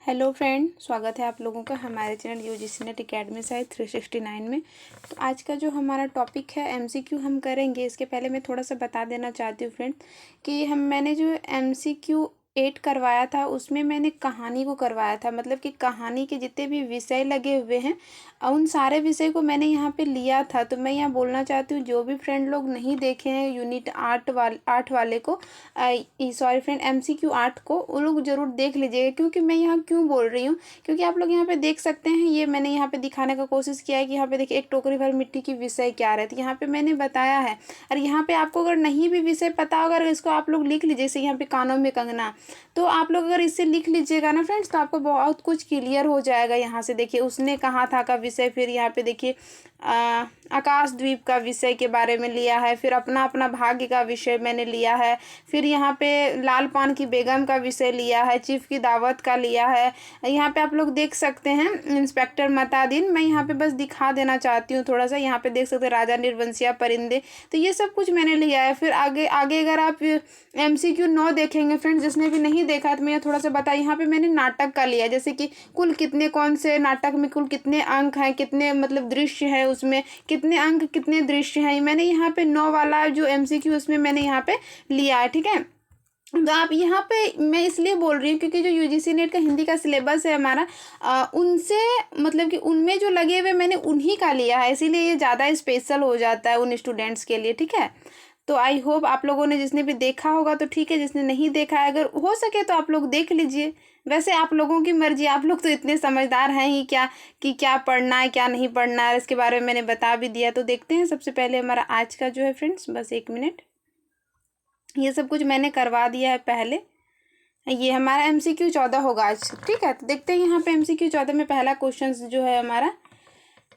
Hello friend, स्वागत है आप लोगों का हमारे channel UGC net academy site 369 में। तो आज का जो हमारा टॉपिक है एमसीक्यू हम करेंगे। इसके पहले मैं थोड़ा सा बता देना चाहती हूँ फ्रेंड कि मैंने जो एमसीक्यू 8 करवाया था उसमें मैंने कहानी को करवाया था। मतलब कि कहानी के जितने भी विषय लगे हुए हैं उन सारे विषय को मैंने यहाँ पे लिया था। तो मैं यहाँ बोलना चाहती हूँ जो भी फ्रेंड लोग नहीं देखे हैं यूनिट 8 वाले को, सॉरी फ्रेंड एमसीक्यू 8 को, वो लोग ज़रूर देख लीजिएगा। क्योंकि मैं यहाँ क्यों बोल रही हूँ, क्योंकि आप लोग यहाँ पे देख सकते हैं, ये मैंने यहाँ पे दिखाने का कोशिश किया है कि यहाँ पे देखिए एक टोकरी भर मिट्टी की विषय क्या रहती है, यहाँ पे मैंने बताया है। और यहाँ पे आपको अगर नहीं भी विषय पता होगा, अगर इसको आप लोग लिख लीजिए, जैसे यहाँ पे कानों में कंगना, तो आप लोग अगर इससे लिख लीजिएगा ना फ्रेंड्स, तो आपको बहुत कुछ क्लियर हो जाएगा। यहाँ से देखिए उसने कहा था का विषय, फिर यहाँ पे देखिए आकाशद्वीप का विषय के बारे में लिया है, फिर अपना अपना भाग्य का विषय मैंने लिया है, फिर यहाँ पे लाल पान की बेगम का विषय लिया है, चीफ की दावत का लिया है। यहाँ पे आप लोग देख सकते हैं इंस्पेक्टर मतादीन, मैं यहाँ पे बस दिखा देना चाहती हूँ थोड़ा सा। यहाँ पे देख सकते हैं राजा निर्वंशिया परिंदे, तो ये सब कुछ मैंने लिया है। फिर आगे आगे अगर आप एमसीक्यू 9 देखेंगे फ्रेंड्स, जिसने भी नहीं देखा तो मैं थोड़ा सा बता, यहाँ पे मैंने नाटक का लिया, जैसे कि कुल कितने, कौन से नाटक में कुल कितने अंक हैं, कितने मतलब दृश्य है, उसमें कितने अंक कितने दृश्य हैं, मैंने यहाँ पे 9 वाला जो एमसीक्यू उसमें मैंने यहाँ पे लिया है। ठीक है, तो आप यहाँ पे, मैं इसलिए बोल रही हूँ क्योंकि जो यूजीसी नेट का हिंदी का सिलेबस है हमारा, उनसे मतलब कि उनमें जो लगे हुए मैंने उन्हीं का लिया है, इसीलिए ये ज़्यादा स्पेशल हो जाता है उन स्टूडेंट्स के लिए। ठीक है, तो आई होप आप लोगों ने जिसने भी देखा होगा तो ठीक है, जिसने नहीं देखा है अगर हो सके तो आप लोग देख लीजिए। वैसे आप लोगों की मर्जी, आप लोग तो इतने समझदार हैं ही क्या कि क्या पढ़ना है क्या नहीं पढ़ना है, इसके बारे में मैंने बता भी दिया। तो देखते हैं सबसे पहले हमारा आज का जो है फ्रेंड्स, बस एक मिनट, ये सब कुछ मैंने करवा दिया है पहले। ये हमारा एमसीक्यू 14 होगा आज। ठीक है, तो देखते हैं यहाँ पे एमसीक्यू 14 में पहला क्वेश्चन जो है हमारा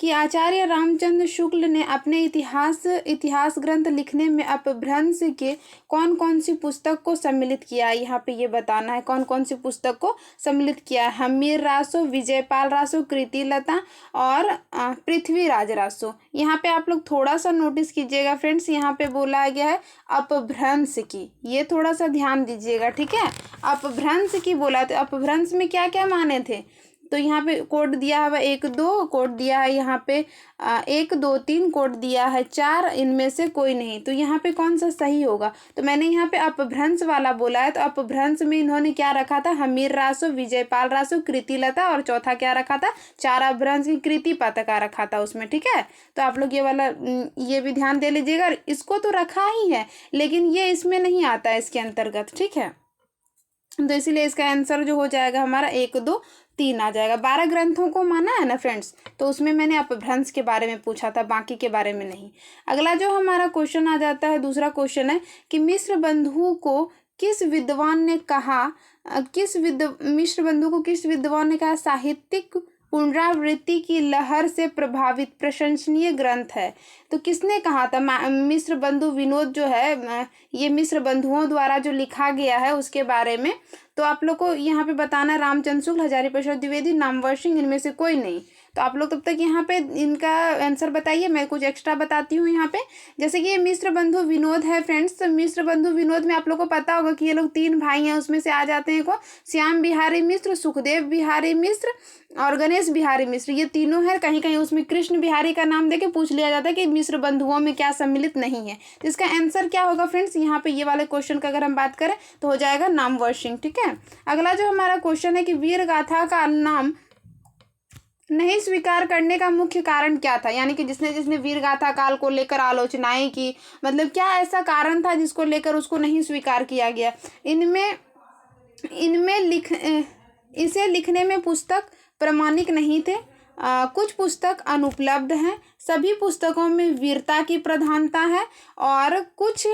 कि आचार्य रामचंद्र शुक्ल ने अपने इतिहास ग्रंथ लिखने में अपभ्रंश के कौन कौन सी पुस्तक को सम्मिलित किया है। यहाँ पे ये बताना है कौन कौन सी पुस्तक को सम्मिलित किया है। हमीर रासो, विजयपाल रासो, कृतिलता और पृथ्वीराज रासो। यहाँ पे आप लोग थोड़ा सा नोटिस कीजिएगा फ्रेंड्स, यहाँ पे बोला गया है अपभ्रंश की, ये थोड़ा सा ध्यान दीजिएगा। ठीक है, अपभ्रंश की बोला, तो अपभ्रंश में क्या क्या माने थे, तो यहाँ पे कोड दिया है 1 2, कोड दिया है यहाँ पे 1 2 3, कोड दिया है 4, इनमें से कोई नहीं। तो यहाँ पे कौन सा सही होगा, तो मैंने यहाँ पे अपभ्रंश वाला बोला है, तो अपभ्रंश में इन्होंने क्या रखा था, हमीर रासो, विजयपाल रासो, कृतिलता और चौथा क्या रखा था, चार अपभ्रंश की कृति पताका रखा था उसमें। ठीक है, तो आप लोग ये वाला ये भी ध्यान दे लीजिएगा। इसको तो रखा ही है लेकिन ये इसमें नहीं आता है इसके अंतर्गत। ठीक है, तो इसीलिए इसका आंसर जो हो जाएगा हमारा 1 2 3 आ जाएगा। 12 ग्रंथों को माना है ना फ्रेंड्स, तो उसमें मैंने अपभ्रंश के बारे में पूछा था, बाकी के बारे में नहीं। अगला जो हमारा क्वेश्चन आ जाता है, दूसरा क्वेश्चन है कि मिश्र बंधुओं को किस विद्वान ने कहा, मिश्र बंधु को किस विद्वान ने कहा साहित्यिक पुनरावृत्ति की लहर से प्रभावित प्रशंसनीय ग्रंथ है। तो किसने कहा था, मिश्र बंधु विनोद जो है, ये मिश्र बंधुओं द्वारा जो लिखा गया है उसके बारे में। तो आप लोग को यहाँ पे बताना है रामचंद्र शुक्ल, हजारी प्रसाद द्विवेदी, नामवर सिंह, इनमें से कोई नहीं। तो आप लोग तब तक यहाँ पे इनका आंसर बताइए, मैं कुछ एक्स्ट्रा बताती हूँ यहाँ पे। जैसे कि ये मिश्र बंधु विनोद है फ्रेंड्स, तो मिश्र बंधु विनोद में आप लोग को पता होगा कि ये लोग 3 भाई हैं, उसमें से आ जाते हैं को श्याम बिहारी मिश्र, सुखदेव बिहारी मिश्र और गणेश बिहारी मिश्र, ये तीनों है। कहीं कहीं उसमें कृष्ण बिहारी का नाम देके पूछ लिया जाता है कि मिश्र बंधुओं में क्या सम्मिलित नहीं है। तो इसका आंसर क्या होगा फ्रेंड्स, यहाँ पे ये वाले क्वेश्चन का अगर हम बात करें तो हो जाएगा नामवर सिंह। ठीक है, अगला जो हमारा क्वेश्चन है कि वीर गाथा का नाम नहीं स्वीकार करने का मुख्य कारण क्या था, यानी कि जिसने जिसने वीर गाथा काल को लेकर आलोचनाएं की, मतलब क्या ऐसा कारण था जिसको लेकर उसको नहीं स्वीकार किया गया। इनमें इसे लिखने में पुस्तक प्रमाणिक नहीं थे, कुछ पुस्तक अनुपलब्ध हैं, सभी पुस्तकों में वीरता की प्रधानता है और कुछ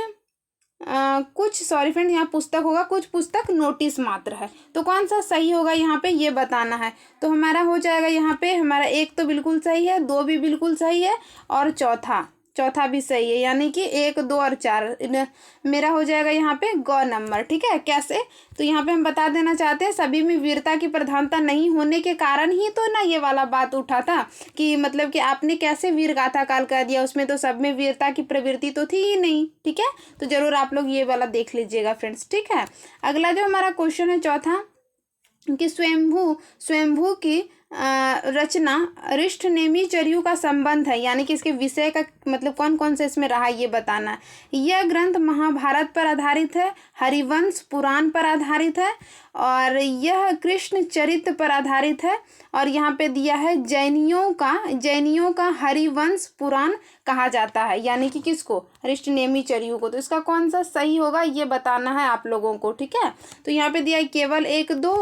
सॉरी फ्रेंड, यहाँ पुस्तक होगा, कुछ पुस्तक नोटिस मात्र है। तो कौन सा सही होगा यहाँ पे ये बताना है। तो हमारा हो जाएगा यहाँ पे हमारा 1 तो बिल्कुल सही है, 2 भी बिल्कुल सही है और चौथा भी सही है, यानी कि 1 2 और 4 मेरा हो जाएगा यहाँ पे ग नंबर। ठीक है, कैसे, तो यहाँ पे हम बता देना चाहते हैं सभी में वीरता की प्रधानता नहीं होने के कारण ही तो ना ये वाला बात उठा था कि मतलब कि आपने कैसे वीर गाथा काल कर दिया, उसमें तो सब में वीरता की प्रवृत्ति तो थी ही नहीं। ठीक है, तो जरूर आप लोग ये वाला देख लीजिएगा फ्रेंड्स। ठीक है, अगला जो हमारा क्वेश्चन है चौथा, कि स्वयंभू स्वयंभू की रचना अरिष्ट नेमि चर्यु का संबंध है, यानी कि इसके विषय का मतलब कौन कौन से इसमें रहा ये बताना है। यह ग्रंथ महाभारत पर आधारित है, हरिवंश पुराण पर आधारित है, और यह कृष्ण चरित्र पर आधारित है, और यहाँ पे दिया है जैनियों का हरिवंश पुराण कहा जाता है, यानी कि किसको, अरिष्ट नेमि चर्यु को। तो इसका कौन सा सही होगा ये बताना है आप लोगों को, ठीक है। तो यहाँ पे दिया है केवल 1 2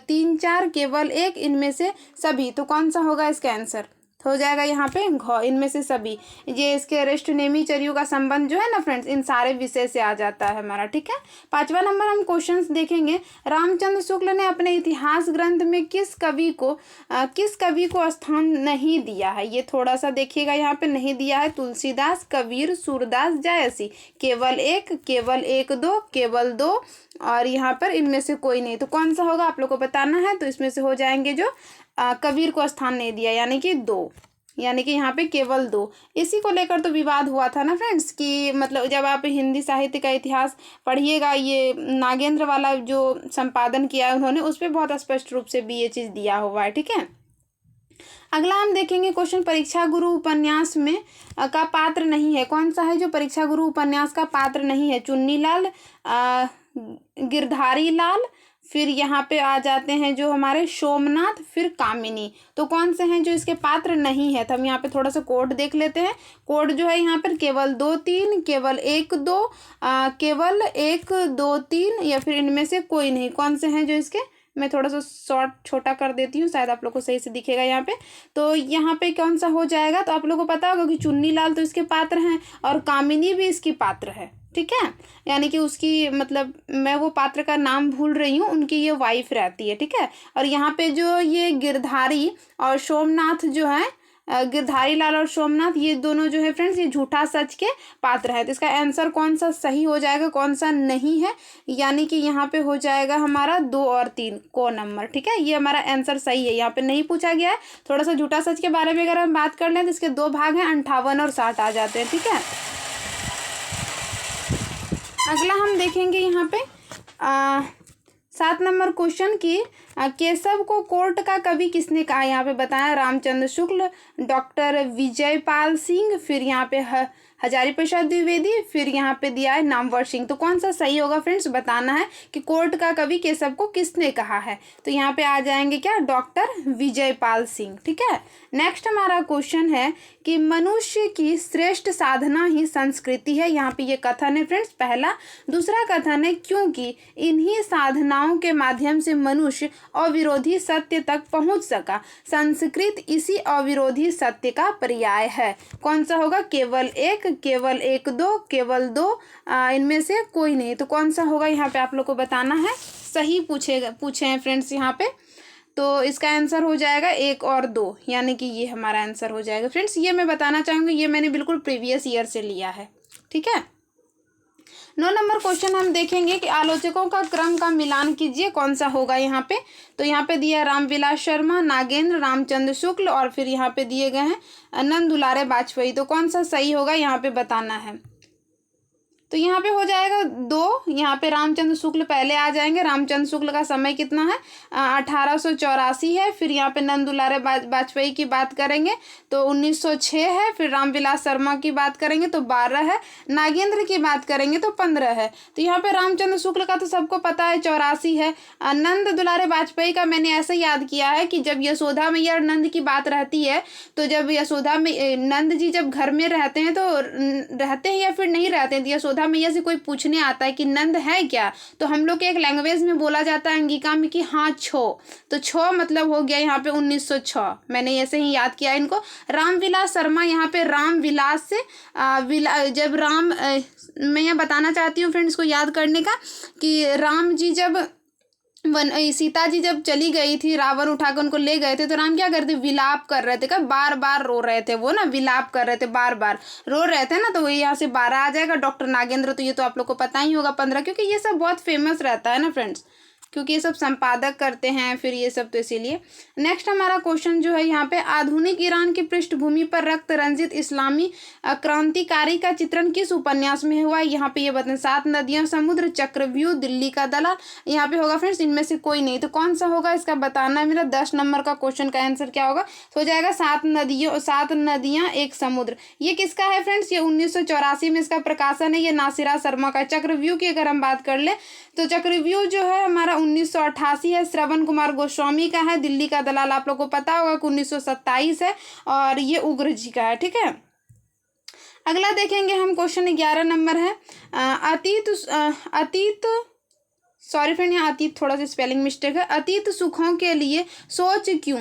3 4, केवल 1, इनमें से सभी। तो कौन सा होगा इसका आंसर, हो जाएगा यहाँ पे घ, इनमें से सभी। ये इसके अरिष्ट नेमि चर्यु का संबंध जो है ना फ्रेंड्स, इन सारे विषय से आ जाता है हमारा, ठीक है। 5वां नंबर हम क्वेश्चंस देखेंगे। रामचंद्र शुक्ल ने अपने इतिहास ग्रंथ में किस कवि को स्थान नहीं दिया है, ये थोड़ा सा देखिएगा, यहाँ पे नहीं दिया है। तुलसीदास, कबीर, सूरदास, जायसी। केवल 1 2, केवल 2, और यहाँ पर इनमें से कोई नहीं। तो कौन सा होगा आप लोग को बताना है। तो इसमें से हो जाएंगे जो कबीर को स्थान नहीं दिया, यानी कि 2, यानी कि यहाँ पे केवल 2। इसी को लेकर तो विवाद हुआ था ना फ्रेंड्स, कि मतलब जब आप हिंदी साहित्य का इतिहास पढ़िएगा, ये नागेंद्र वाला जो संपादन किया है उन्होंने, उस पर बहुत स्पष्ट रूप से भी ये चीज़ दिया हुआ है, ठीक है। अगला हम देखेंगे क्वेश्चन, परीक्षा गुरु उपन्यास में का पात्र नहीं है, कौन सा है जो परीक्षा गुरु उपन्यास का पात्र नहीं है। चुन्नीलाल, गिरधारी लाल, फिर यहाँ पे आ जाते हैं जो हमारे सोमनाथ, फिर कामिनी। तो कौन से हैं जो इसके पात्र नहीं है। तो हम यहाँ पे थोड़ा सा कोड देख लेते हैं। कोड जो है यहाँ पर केवल 2 3, केवल 1 2, केवल 1 2 3, या फिर इनमें से कोई नहीं। कौन से हैं जो इसके, मैं थोड़ा सा शॉर्ट छोटा कर देती हूँ, शायद आप लोग को सही से दिखेगा यहाँ पे। तो यहाँ पे कौन सा हो जाएगा, तो आप लोग को पता होगा कि चुन्नीलाल तो इसके पात्र हैं, और कामिनी भी इसकी पात्र है, ठीक है। यानी कि उसकी मतलब मैं वो पात्र का नाम भूल रही हूँ, उनकी ये वाइफ रहती है, ठीक है। और यहाँ पे जो ये गिरधारी और सोमनाथ जो है, गिरधारी लाल और सोमनाथ, ये दोनों जो है फ्रेंड्स, ये झूठा सच के पात्र है। तो इसका आंसर कौन सा सही हो जाएगा, कौन सा नहीं है, यानी कि यहाँ पे हो जाएगा हमारा 2 और 3 को नंबर, ठीक है। ये हमारा आंसर सही है, यहाँ पे नहीं पूछा गया है। थोड़ा सा झूठा सच के बारे में अगर हम बात कर लें तो इसके 2 भाग हैं, 58 और 60 आ जाते हैं, ठीक है। अगला हम देखेंगे यहाँ पे 7 नंबर क्वेश्चन की, केशव को कोर्ट का कवि किसने कहा। यहाँ पे बताया रामचंद्र शुक्ल, डॉक्टर विजयपाल सिंह, फिर यहाँ पे हजारी प्रसाद द्विवेदी, फिर यहाँ पे दिया है नामवर सिंह। तो कौन सा सही होगा फ्रेंड्स बताना है कि कोर्ट का कवि केशव को किसने कहा है। तो यहाँ पे आ जाएंगे क्या, डॉक्टर विजयपाल सिंह, ठीक है। नेक्स्ट हमारा क्वेश्चन है कि मनुष्य की श्रेष्ठ साधना ही संस्कृति है। यहाँ पे ये कथन है फ्रेंड्स पहला। दूसरा कथन है क्योंकि इन्हीं साधनाओं के माध्यम से मनुष्य अविरोधी सत्य तक पहुंच सका, संस्कृत इसी अविरोधी सत्य का पर्याय है। कौन सा होगा, केवल 1, केवल 1 2, केवल 2, इनमें से कोई नहीं। तो कौन सा होगा यहाँ पे आप लोग को बताना है। सही पूछे हैं फ्रेंड्स यहाँ पे। तो इसका आंसर हो जाएगा 1 और 2, यानी कि ये हमारा आंसर हो जाएगा फ्रेंड्स। ये मैं बताना चाहूँगी, ये मैंने बिल्कुल प्रीवियस ईयर से लिया है, ठीक है। 9 नंबर क्वेश्चन हम देखेंगे कि आलोचकों का क्रम का मिलान कीजिए, कौन सा होगा यहाँ पे। तो यहाँ पे दिया रामविलास शर्मा, नागेंद्र, रामचंद्र शुक्ल, और फिर यहाँ पे दिए गए हैं नंद दुलारे वाजपेयी। तो कौन सा सही होगा यहाँ पे बताना है। तो यहाँ पे हो जाएगा 2, यहाँ पे रामचंद्र शुक्ल पहले आ जाएंगे। रामचंद्र शुक्ल का समय कितना है, 1884 है। फिर यहाँ पे नंद दुलारे वाजपेयी की बात करेंगे तो 1906 है। फिर रामविलास शर्मा की बात करेंगे तो 12 है। नागेंद्र की बात करेंगे तो 15 है। तो यहाँ पे रामचंद्र शुक्ल का तो सबको पता है 84 है। नंद दुलारे वाजपेयी का मैंने ऐसे याद किया है कि जब यशोदा मैया और नंद की बात रहती है, तो जब यशोदा में नंद जी जब घर में रहते हैं, तो रहते हैं या फिर नहीं रहते हैं, यशोदा मैया से कोई पूछने आता है कि नंद है क्या, तो हम लोग के एक लैंग्वेज में बोला जाता है अंगिका में कि हाँ छो। तो छो मतलब हो गया यहाँ पे 1906, मैंने ऐसे ही याद किया इनको। रामविलास शर्मा यहाँ पे रामविलास से जब राम मैं यहाँ बताना चाहती हूँ फ्रेंड्स को याद करने का कि राम जी जब सीता जी जब चली गई थी, रावण उठाकर उनको ले गए थे, तो राम क्या करते, विलाप कर रहे थे, कब बार बार रो रहे थे वो ना, विलाप कर रहे थे, बार बार रो रहे थे ना। तो वही यहाँ से 12 आ जाएगा। डॉक्टर नागेंद्र तो ये तो आप लोग को पता ही होगा 15, क्योंकि ये सब बहुत फेमस रहता है ना फ्रेंड्स। क्योंकि ये सब संपादक करते हैं फिर ये सब, तो इसीलिए। नेक्स्ट हमारा क्वेश्चन जो है यहाँ पे, आधुनिक ईरान की पृष्ठभूमि पर रक्त रंजित इस्लामी क्रांतिकारी का चित्रण किस उपन्यास में हुआ है? यहाँ पे ये बताएं। 7 नदियां, समुद्र, चक्रव्यूह, दिल्ली का दलाल। यहाँ पे होगा फ्रेंड्स इनमें से कोई नहीं, तो कौन सा होगा इसका बताना है। मेरा 10 नंबर का क्वेश्चन का आंसर क्या होगा? तो हो जाएगा 7 नदियां एक समुद्र। ये किसका है फ्रेंड्स? ये 1984 में इसका प्रकाशन है, ये नासिरा शर्मा का। चक्रव्यूह की अगर हम बात कर ले तो चक्रव्यूह जो है हमारा 1988 है, श्रवण कुमार गोस्वामी का है। दिल्ली का दलाल आप लोगों को पता होगा कि 1927 है, और ये उग्र जी का है। ठीक है, अगला देखेंगे हम, क्वेश्चन 11 नंबर है। सॉरी फ्रेंड, यहाँ अतीत थोड़ा सा स्पेलिंग मिस्टेक है। अतीत सुखों के लिए सोच क्यों,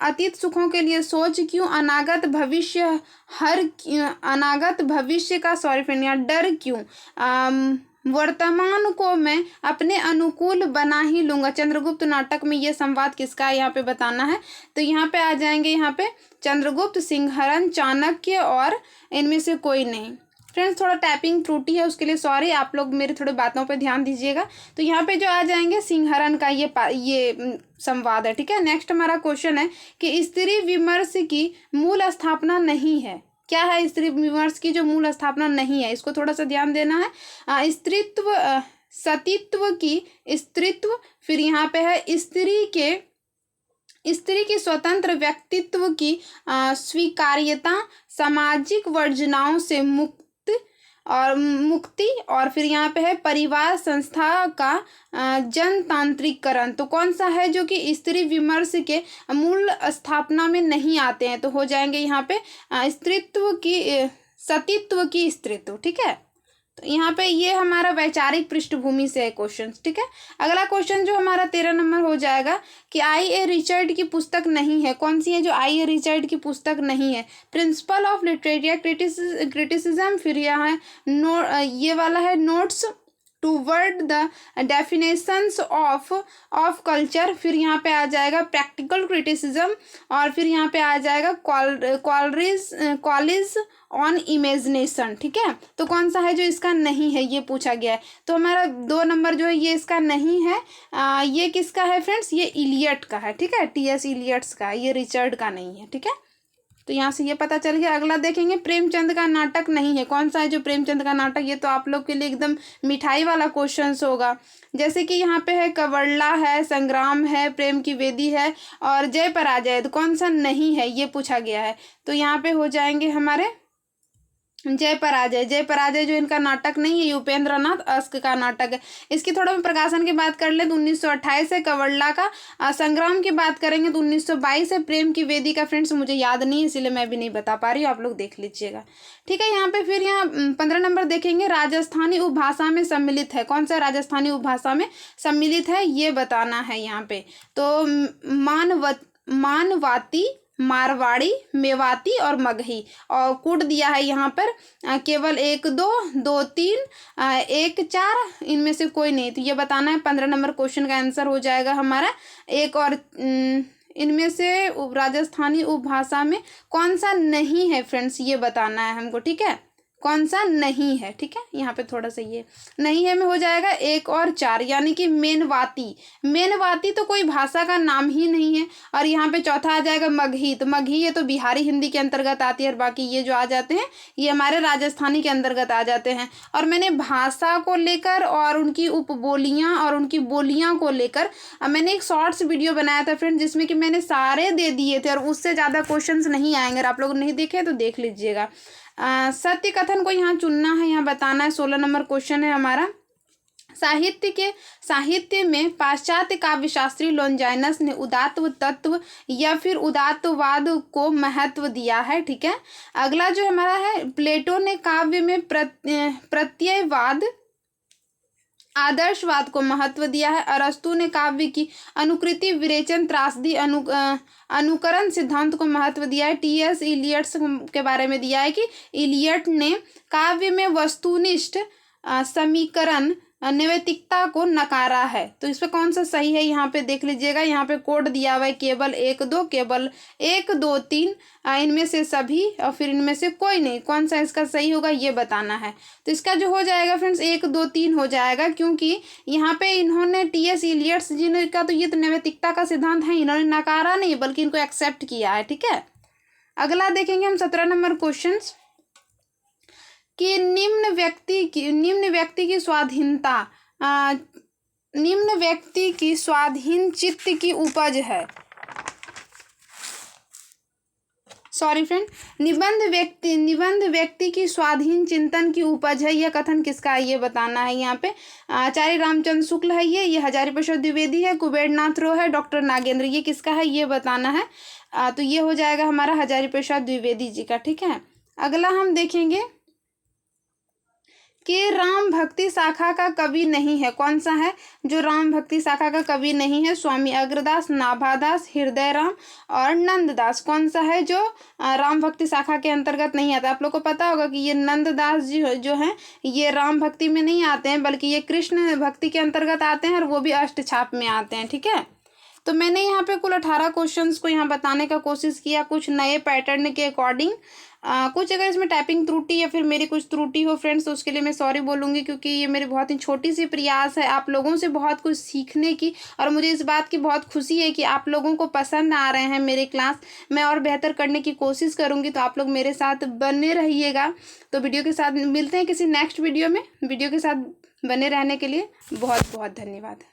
अतीत सुखों के लिए सोच क्यों, अनागत भविष्य का, सॉरी फ्रेंड यहाँ डर क्यों, वर्तमान को मैं अपने अनुकूल बना ही लूंगा। चंद्रगुप्त नाटक में ये संवाद किसका है यहाँ पे बताना है। तो यहाँ पे आ जाएंगे, यहाँ पे चंद्रगुप्त, सिंहरन, चाणक्य और इनमें से कोई नहीं। फ्रेंड्स थोड़ा टैपिंग त्रुटि है, उसके लिए सॉरी, आप लोग मेरे थोड़े बातों पे ध्यान दीजिएगा। तो यहाँ पे जो आ जाएंगे सिंहरन का ये संवाद है। ठीक है, नेक्स्ट हमारा क्वेश्चन है कि स्त्री विमर्श की मूल स्थापना नहीं है। क्या है स्त्री विमर्श की जो मूल स्थापना नहीं है? इसको थोड़ा सा ध्यान देना है। स्त्रीत्व, सतीत्व की, स्त्रीत्व, फिर यहाँ पे है स्त्री की स्वतंत्र व्यक्तित्व की स्वीकार्यता, सामाजिक वर्जनाओं से मुक्ति, और फिर यहाँ पे है परिवार संस्था का जनतांत्रिकरण। तो कौन सा है जो कि स्त्री विमर्श के मूल स्थापना में नहीं आते हैं? तो हो जाएंगे यहाँ पे स्त्रीत्व की, सतीत्व की स्त्रीत्व। ठीक है, तो यहाँ पे ये हमारा वैचारिक पृष्ठभूमि से है क्वेश्चन। ठीक है, अगला क्वेश्चन जो हमारा 13 नंबर हो जाएगा कि आई.ए. रिचर्ड की पुस्तक नहीं है। कौन सी है जो आई.ए. रिचर्ड की पुस्तक नहीं है? प्रिंसिपल ऑफ लिटरेरी क्रिटिसिज्म, फिर यहाँ है ये वाला है notes toward the definitions of culture, फिर यहाँ पे आ जाएगा प्रैक्टिकल क्रिटिसिज्म, और फिर यहाँ पे आ जाएगा कॉलेज ऑन इमेजिनेशन। ठीक है, तो कौन सा है जो इसका नहीं है, ये पूछा गया है। तो हमारा 2 नंबर जो है ये इसका नहीं है। ये किसका है फ्रेंड्स? ये इलियट का है। ठीक है, टी.एस. इलियट्स का, ये रिचर्ड का नहीं है। ठीक है, तो यहाँ से ये पता चल गया। अगला देखेंगे, प्रेमचंद का नाटक नहीं है। कौन सा है जो प्रेमचंद का नाटक? ये तो आप लोग के लिए एकदम मिठाई वाला क्वेश्चन होगा। जैसे कि यहाँ पे है कवड़ला है, संग्राम है, प्रेम की वेदी है, और जय पराजय। तो कौन सा नहीं है ये पूछा गया है। तो यहाँ पे हो जाएंगे हमारे जय पराजय जो इनका नाटक नहीं है, उपेंद्र नाथ अस्क का नाटक है। इसकी थोड़ा मैं प्रकाशन की बात कर ले तो 1928 है कवड़ला का। संग्राम की बात करेंगे तो 1922 है। प्रेम की वेदी का फ्रेंड्स मुझे याद नहीं है, इसलिए मैं भी नहीं बता पा रही हूँ, आप लोग देख लीजिएगा। ठीक है, यहाँ पे फिर यहाँ 15 नंबर देखेंगे, राजस्थानी उपभाषा में सम्मिलित है। कौन सा राजस्थानी उपभाषा में सम्मिलित है ये बताना है यहाँ पे। तो मानवाती, मारवाड़ी, मेवाती और मगही, और कूट दिया है यहाँ पर केवल 1 2 2 3 1 4, इनमें से कोई नहीं। तो ये बताना है। 15 नंबर क्वेश्चन का आंसर हो जाएगा हमारा एक और इनमें से राजस्थानी उपभाषा में कौन सा नहीं है फ्रेंड्स, ये बताना है हमको। ठीक है, कौन सा नहीं है। ठीक है, यहाँ पे थोड़ा सा ये नहीं है में हो जाएगा 1 और 4, यानी कि मेनवाती तो कोई भाषा का नाम ही नहीं है। और यहाँ पे चौथा आ जाएगा मगही। तो मगही ये तो बिहारी हिंदी के अंतर्गत आती है, और बाकी ये जो आ जाते हैं ये हमारे राजस्थानी के अंतर्गत आ जाते हैं। और मैंने भाषा को लेकर और उनकी उपबोलियाँ और उनकी बोलियाँ को लेकर मैंने एक शॉर्ट्स वीडियो बनाया था फ्रेंड, जिसमें कि मैंने सारे दे दिए थे, और उससे ज़्यादा क्वेश्चन नहीं आएंगे। अगर आप लोग नहीं देखे तो देख लीजिएगा। सत्य कथन को यहाँ चुनना है, यहाँ बताना है। 16 नंबर क्वेश्चन है हमारा। साहित्य में पाश्चात्य काव्यशास्त्री लॉन्जाइनस ने उदात्त तत्व या फिर उदात्तवाद को महत्व दिया है। ठीक है, अगला जो हमारा है, प्लेटो ने काव्य में प्रत्ययवाद, आदर्शवाद को महत्व दिया है। अरस्तु ने काव्य की अनुकृति, विरेचन, त्रासदी, अनुकरण सिद्धांत को महत्व दिया है। टी.एस. इलियट्स के बारे में दिया है कि इलियट ने काव्य में वस्तुनिष्ठ समीकरण नैतिकता को नकारा है। तो इस पे कौन सा सही है यहाँ पे देख लीजिएगा। यहाँ पे कोड दिया हुआ है केवल 1 2, केवल 1 2 3, इनमें से सभी और फिर इनमें से कोई नहीं। कौन सा इसका सही होगा ये बताना है। तो इसका जो हो जाएगा फ्रेंड्स 1 2 3 हो जाएगा, क्योंकि यहाँ पे इन्होंने टी.एस. इलियट्स जिनका तो ये तो नैतिकता का सिद्धांत है, इन्होंने नकारा नहीं बल्कि इनको एक्सेप्ट किया है। ठीक है, अगला देखेंगे हम 17 नंबर क्वेश्चन कि निम्न व्यक्ति की स्वाधीनता निम्न व्यक्ति की स्वाधीन चित्त की उपज है। सॉरी फ्रेंड, निबंध व्यक्ति की स्वाधीन चिंतन की उपज है। यह कथन किसका है ये बताना है। यहाँ पे आचार्य रामचंद्र शुक्ल है ये हजारी प्रसाद द्विवेदी है, कुबेरनाथ रो है, डॉक्टर नागेंद्र, ये किसका है ये बताना है। तो ये हो जाएगा हमारा हजारी प्रसाद द्विवेदी जी का। ठीक है, अगला हम देखेंगे कि राम भक्ति शाखा का कवि नहीं है। कौन सा है जो राम भक्ति शाखा का कवि नहीं है? स्वामी अग्रदास, नाभादास, हृदय राम और नंददास। कौन सा है जो राम भक्ति शाखा के अंतर्गत नहीं आता? आप लोग को पता होगा कि ये नंददास जी जो हैं ये राम भक्ति में नहीं आते हैं, बल्कि ये कृष्ण भक्ति के अंतर्गत आते हैं और वो भी अष्टछाप में आते हैं। ठीक है, तो मैंने यहाँ पे कुल 18 क्वेश्चंस को यहाँ बताने का कोशिश किया, कुछ नए पैटर्न के अकॉर्डिंग। कुछ अगर इसमें टाइपिंग त्रुटि या फिर मेरी कुछ त्रुटि हो फ्रेंड्स तो उसके लिए मैं सॉरी बोलूँगी, क्योंकि ये मेरी बहुत ही छोटी सी प्रयास है आप लोगों से बहुत कुछ सीखने की, और मुझे इस बात की बहुत खुशी है कि आप लोगों को पसंद आ रहे हैं मेरे क्लास। मैं और बेहतर करने की कोशिश करूँगी, तो आप लोग मेरे साथ बने रहिएगा। तो वीडियो के साथ मिलते हैं किसी नेक्स्ट वीडियो में। वीडियो के साथ बने रहने के लिए बहुत बहुत धन्यवाद।